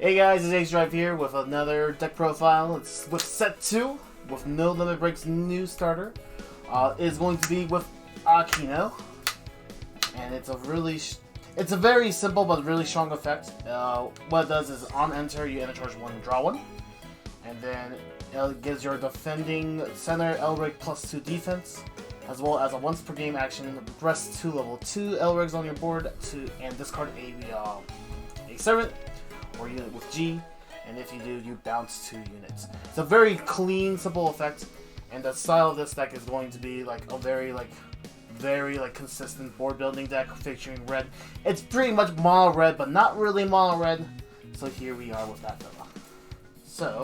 Hey guys, it's H-Drive here with another deck profile. It's with set 2 with No Limit Break's new starter. It's going to be with Akino, and it's a very simple but really strong effect. What it does is on enter you enter charge 1 and draw 1, and then it gives your defending center Elrig +2 defense, as well as a once per game action. Rest 2 level 2 Elrigs on your board and discard a servant or unit with G, and if you do, you bounce 2 units. It's a very clean, simple effect, and the style of this deck is going to be like a very consistent board building deck featuring red. It's pretty much mono red, but not really mono red. So here we are with that fella. So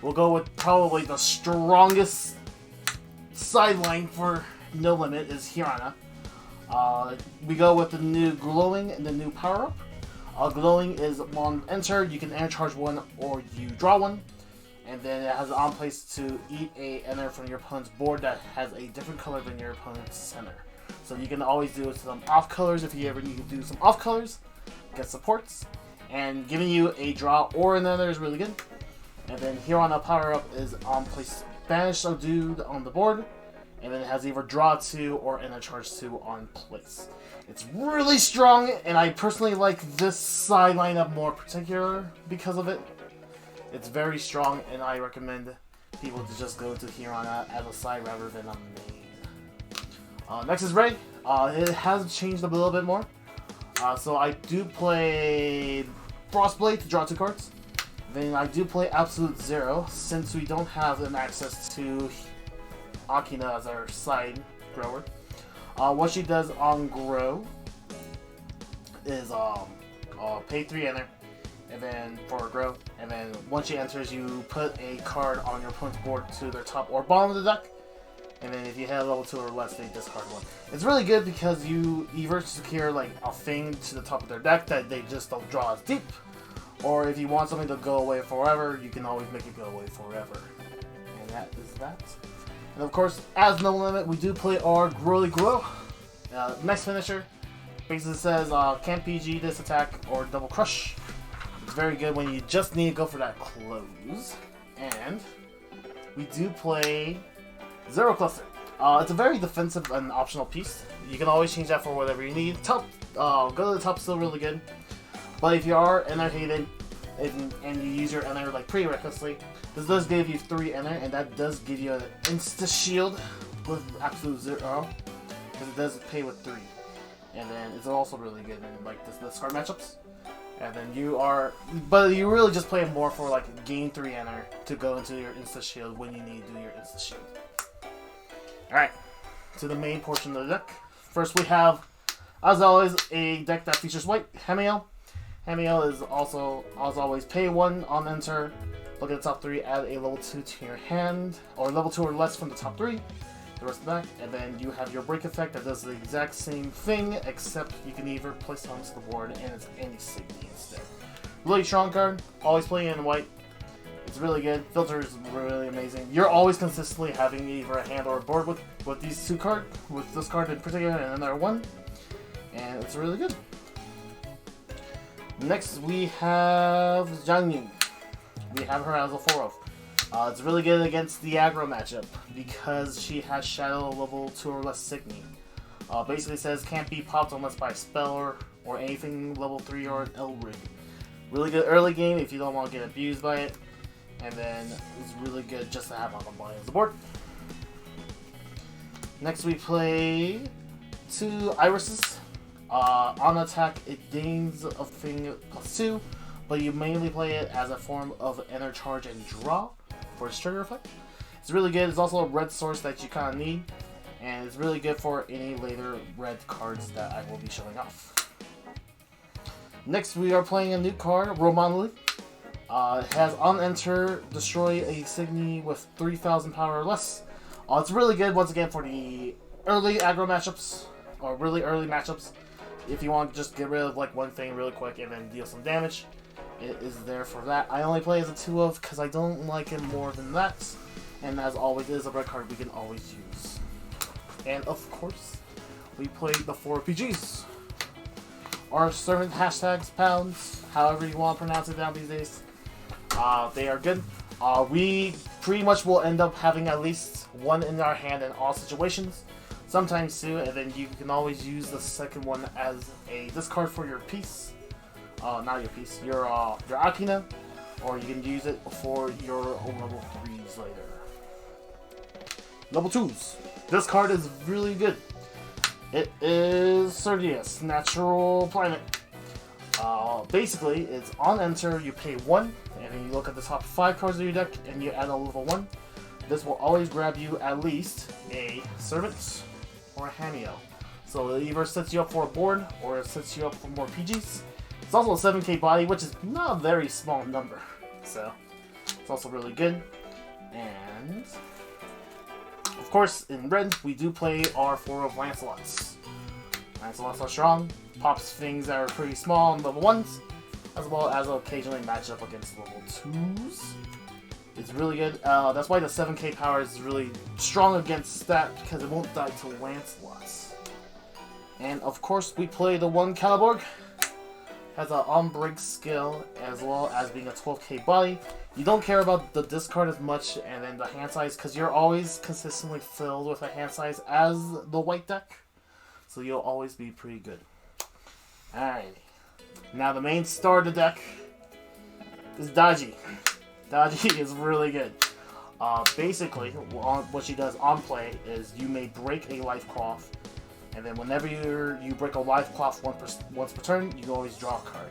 we'll go with probably the strongest sideline for No Limit is Hirana. We go with the new glowing and the new power up. Glowing is on enter, you can enter charge 1 or you draw 1, and then it has an on place to eat a enter from your opponent's board that has a different color than your opponent's center. So you can always do some off colors if you ever need to do some off colors, get supports, and giving you a draw or an enter is really good. And then here on the power up is on place banish a dude on the board, and then it has either draw 2 or enter charge 2 on place. It's really strong, and I personally like this side lineup more particular because of it. It's very strong, and I recommend people to just go to Hirana as a side rather than a main. Next is Ray. It has changed a little bit more. So I do play Frostblade to draw 2 cards. Then I do play Absolute Zero, since we don't have an access to Akino as our side grower. What she does on grow is pay 3 enter, and then for a grow, and then once she enters, you put a card on your opponent's board to their top or bottom of the deck, and then if you have level 2 or less, they discard 1. It's really good because you either secure like a thing to the top of their deck that they just don't draw as deep, or if you want something to go away forever, you can always make it go away forever. And that is that. And of course, as No Limit, we do play our Growly Grow. Next finisher basically says can't PG this attack or double crush. It's very good when you just need to go for that close. And we do play Zero Cluster. It's a very defensive and optional piece. You can always change that for whatever you need. Top, go to the top, still really good. But if you are enter hated and you use your enter like pretty recklessly, this does give you 3 enter, and that does give you an insta shield with Absolute Zero, because it does pay with 3. And then it's also really good in like the discard matchups. And then but you really just play it more for like gain 3 enter to go into your insta shield when you need to do your insta shield. Alright, to the main portion of the deck. First we have, as always, a deck that features white, Hemiel. Hemiel is also, as always, pay 1 on enter. Look at the top 3, add a level 2 to your hand, or level 2 or less from the top 3, the rest of the deck, and then you have your break effect that does the exact same thing, except you can either place it onto the board and it's any Signy instead. Really strong card, always playing in white. It's really good. Filter is really amazing. You're always consistently having either a hand or a board with these 2 cards, with this card in particular and another one, and it's really good. Next we have Jiangyu. We have her as a 4-0. It's really good against the aggro matchup because she has Shadow level 2 or less Signy. Basically says can't be popped unless by a spell or anything level 3 or an Elrig. Really good early game if you don't want to get abused by it. And then it's really good just to have on the bottom of the board. Next we play 2 Irises. On attack, it gains a thing +2, but you mainly play it as a form of enter charge and draw for its trigger effect. It's really good. It's also a red source that you kind of need, and it's really good for any later red cards that I will be showing off. Next, we are playing a new card, Romanli. It has on enter, destroy a Signy with 3,000 power or less. It's really good once again for the early aggro matchups, or really early matchups. If you want to just get rid of like one thing really quick and then deal some damage, it is there for that. I only play as a 2-of because I don't like it more than that. And as always, it is a red card we can always use. And of course, we played the 4 PGs. our servant hashtags, pounds, however you want to pronounce it down these days. They are good. We pretty much will end up having at least one in our hand in all situations. Sometimes two, and then you can always use the second one as a discard for your piece. Not your piece, your Akino, or you can use it for your level 3s later. Level 2s. This card is really good. It is Sergius, Natural Planet. Basically, it's on enter, you pay 1, and then you look at the top 5 cards of your deck, and you add a level 1. This will always grab you at least a Servant or a Hameo. So it either sets you up for a board, or it sets you up for more PGs. It's also a 7k body, which is not a very small number. So, it's also really good. And, of course, in red, we do play our 4 of Lancelots. Lancelots are strong, pops things that are pretty small on level 1s, as well as occasionally match up against level 2s. It's really good. That's why the 7k power is really strong against that, because it won't die to Lancelots. And, of course, we play the 1 Caliborg. Has an on-break skill, as well as being a 12k body. You don't care about the discard as much, and then the hand size, because you're always consistently filled with a hand size as the white deck. So you'll always be pretty good. Alright. Now the main star of the deck is Daji. Daji is really good. Basically, what she does on play is you may break a life cloth, and then whenever you break a life cloth once per turn, you can always draw a card.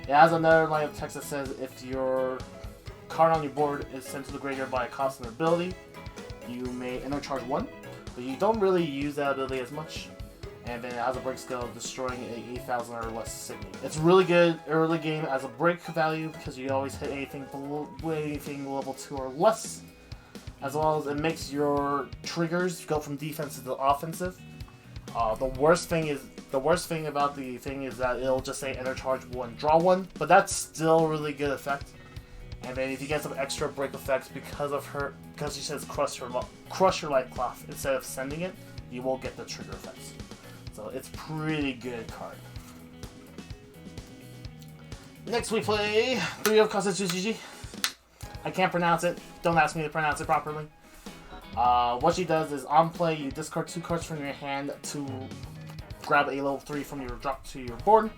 It has another line of text that says if your card on your board is sent to the graveyard by a constant ability, you may enter charge 1, but you don't really use that ability as much. And then it has a break skill, destroying a 8,000 or less Signy. It's really good early game as a break value because you always hit anything level 2 or less. As well as it makes your triggers go from defensive to offensive. The worst thing about the thing is that it'll just say enter charge 1, draw 1, but that's still a really good effect. And then if you get some extra break effects because she says crush your life cloth instead of sending it, you will get the trigger effects. So it's pretty good card. Next we play 3 of Kasatsushiji. I can't pronounce it. Don't ask me to pronounce it properly. What she does is on play, you discard 2 cards from your hand to grab a level 3 from your drop to your board,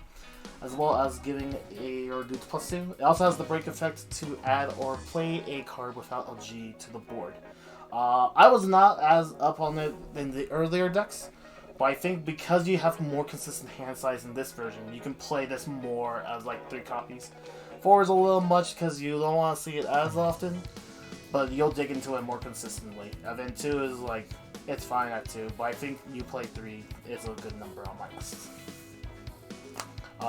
as well as giving or do +2. It also has the break effect to add or play a card without a G to the board. I was not as up on it in the earlier decks, but I think because you have more consistent hand size in this version, you can play this more as like 3 copies. 4 is a little much because you don't want to see it as often, but you'll dig into it more consistently. And then 2 is like, it's fine at 2, but I think you play 3 is a good number on my list.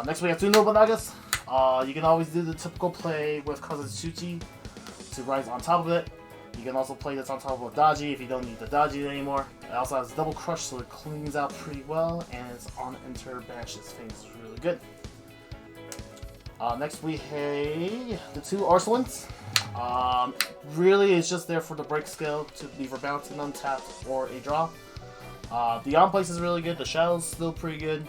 Next we have 2 Nobunaga's. You can always do the typical play with Kasatsuchi to rise on top of it. You can also play this on top of a Daji if you don't need the Daji anymore. It also has double crush, so it cleans out pretty well, and it's on enter, banishes things is really good. Next we have the 2 Ursulines. Really it's just there for the break skill to either bounce and untap or a draw. The on place is really good, the shadow's still pretty good,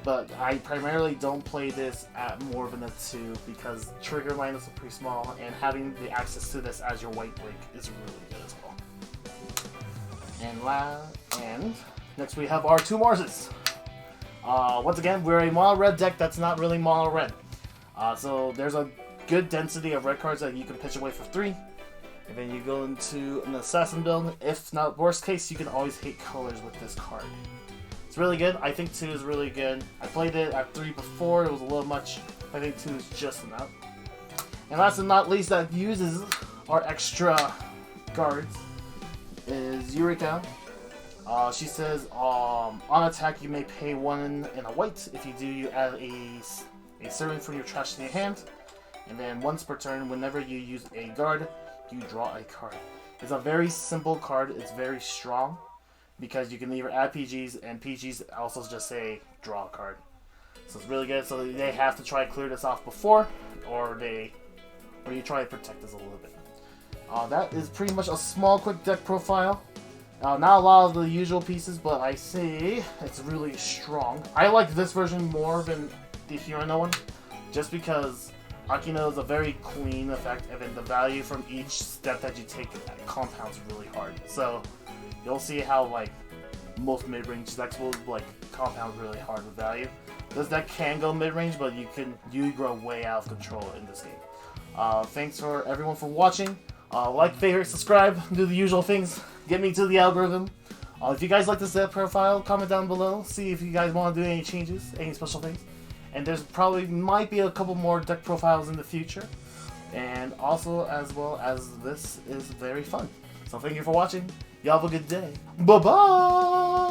but I primarily don't play this at more than a 2 because trigger line is pretty small, and having the access to this as your white break is really good as well. And next we have our 2 Marses. Once again, we're a mono red deck that's not really mono red. So there's a good density of red cards that you can pitch away for 3. And then you go into an assassin build. If not worst case, you can always hate colors with this card. It's really good. I think 2 is really good. I played it at 3 before, it was a little much. I think 2 is just enough. And last but not least that uses our extra cards is Eureka. She says, on attack you may pay 1 in a white. If you do, you add a servant from your trash to your hand. And then once per turn, whenever you use a guard, you draw a card. It's a very simple card. It's very strong because you can either add PGs, and PGs also just say draw a card. So it's really good. So they have to try to clear this off before, or you try to protect this a little bit. That is pretty much a small, quick deck profile. Not a lot of the usual pieces, but I see it's really strong. I like this version more than the Hero one, just because Akino is a very clean effect, and then the value from each step that you take compounds really hard. So you'll see how like most mid-range decks will like compound really hard with value. This deck can go mid-range, but you grow way out of control in this game. Thanks for everyone for watching. Like, favorite, subscribe, do the usual things. Get me to the algorithm. If you guys like this deck profile, comment down below. See if you guys want to do any changes, any special things. And there's probably might be a couple more deck profiles in the future. And also, as well as this is very fun. So thank you for watching. Y'all have a good day. Bye-bye!